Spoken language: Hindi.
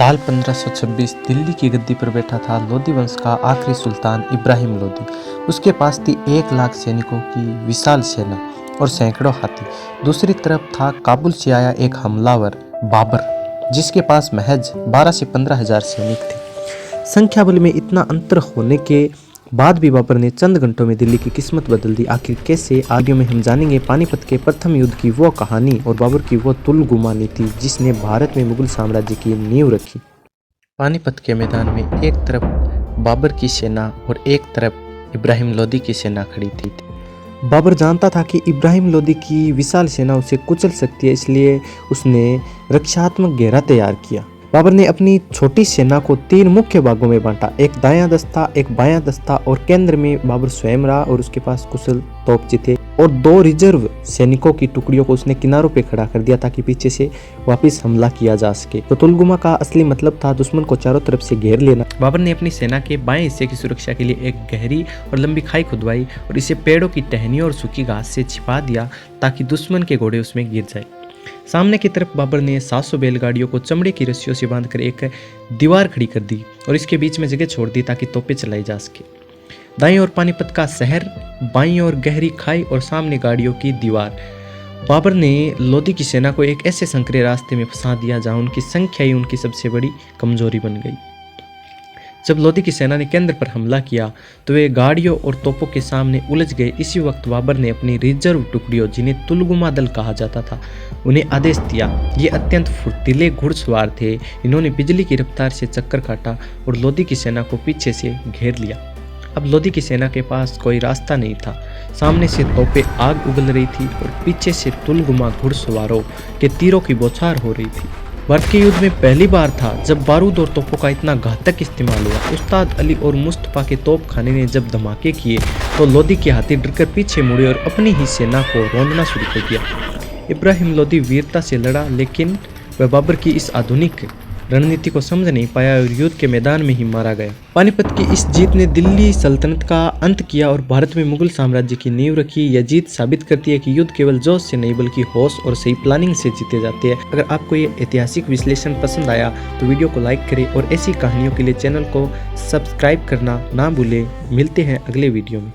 साल 1526 दिल्ली की गद्दी पर बैठा था लोदी वंश का आखिरी सुल्तान इब्राहिम लोदी। उसके पास थी 1 लाख सैनिकों की विशाल सेना और सैकड़ों हाथी। दूसरी तरफ था काबुल से आया एक हमलावर बाबर, जिसके पास महज 12 से 15 हजार सैनिक थे। संख्या बल में इतना अंतर होने के बाद भी बाबर ने चंद घंटों में दिल्ली की किस्मत बदल दी। आखिर कैसे, आगे में हम जानेंगे पानीपत के प्रथम युद्ध की वो कहानी और बाबर की वो तुलगुमा नीति जिसने भारत में मुगल साम्राज्य की नींव रखी। पानीपत के मैदान में एक तरफ बाबर की सेना और एक तरफ इब्राहिम लोदी की सेना खड़ी थी। बाबर जानता था कि इब्राहिम लोदी की विशाल सेना उसे कुचल सकती है, इसलिए उसने रक्षात्मक घेरा तैयार किया। बाबर ने अपनी छोटी सेना को 3 मुख्य भागों में बांटा, एक दायां दस्ता, एक बायां दस्ता और केंद्र में बाबर स्वयं रहा और उसके पास कुशल तोपची थे और 2 रिजर्व सैनिकों की टुकड़ियों को उसने किनारों पे खड़ा कर दिया ताकि पीछे से वापस हमला किया जा सके। तो तुलगुमा का असली मतलब था दुश्मन को चारों तरफ से घेर लेना। बाबर ने अपनी सेना के बाएं हिस्से की सुरक्षा के लिए एक गहरी और लंबी खाई खुदवाई और इसे पेड़ों की टहनियों और सूखी घास से छिपा दिया ताकि दुश्मन के घोड़े उसमें गिर जाए। सामने की तरफ बाबर ने 700 बैलगाड़ियों को चमड़े की रस्सियों से बांधकर एक दीवार खड़ी कर दी और इसके बीच में जगह छोड़ दी ताकि तोपें चलाई जा सके। दाईं ओर पानीपत का शहर, बाईं ओर गहरी खाई और सामने गाड़ियों की दीवार। बाबर ने लोदी की सेना को एक ऐसे संकरे रास्ते में फंसा दिया जहां उनकी संख्या ही उनकी सबसे बड़ी कमजोरी बन गई। जब लोदी की सेना ने केंद्र पर हमला किया तो वे गाड़ियों और तोपों के सामने उलझ गए। इसी वक्त बाबर ने अपनी रिजर्व टुकड़ियों, जिन्हें तुलगुमा दल कहा जाता था, उन्हें आदेश दिया। ये अत्यंत फुर्तीले घुड़सवार थे। इन्होंने बिजली की रफ्तार से चक्कर काटा और लोदी की सेना को पीछे से घेर लिया। अब लोदी की सेना के पास कोई रास्ता नहीं था। सामने से तोपें आग उगल रही थी और पीछे से तुलगुमा घुड़सवारों के तीरों की बौछार हो रही थी। भारत के युद्ध में पहली बार था जब बारूद और तोपों का इतना घातक इस्तेमाल हुआ। उस्ताद अली और मुस्तफा के तोप खाने ने जब धमाके किए तो लोदी के हाथी डरकर पीछे मुड़े और अपनी ही सेना को रौंदना शुरू कर दिया। इब्राहिम लोदी वीरता से लड़ा, लेकिन वह बाबर की इस आधुनिक रणनीति को समझ नहीं पाया और युद्ध के मैदान में ही मारा गया। पानीपत की इस जीत ने दिल्ली सल्तनत का अंत किया और भारत में मुगल साम्राज्य की नींव रखी। यह जीत साबित करती है कि युद्ध केवल जोश से नहीं बल्कि होश और सही प्लानिंग से जीते जाते हैं। अगर आपको ये ऐतिहासिक विश्लेषण पसंद आया तो वीडियो को लाइक करें और ऐसी कहानियों के लिए चैनल को सब्सक्राइब करना ना भूलें। मिलते हैं अगले वीडियो में।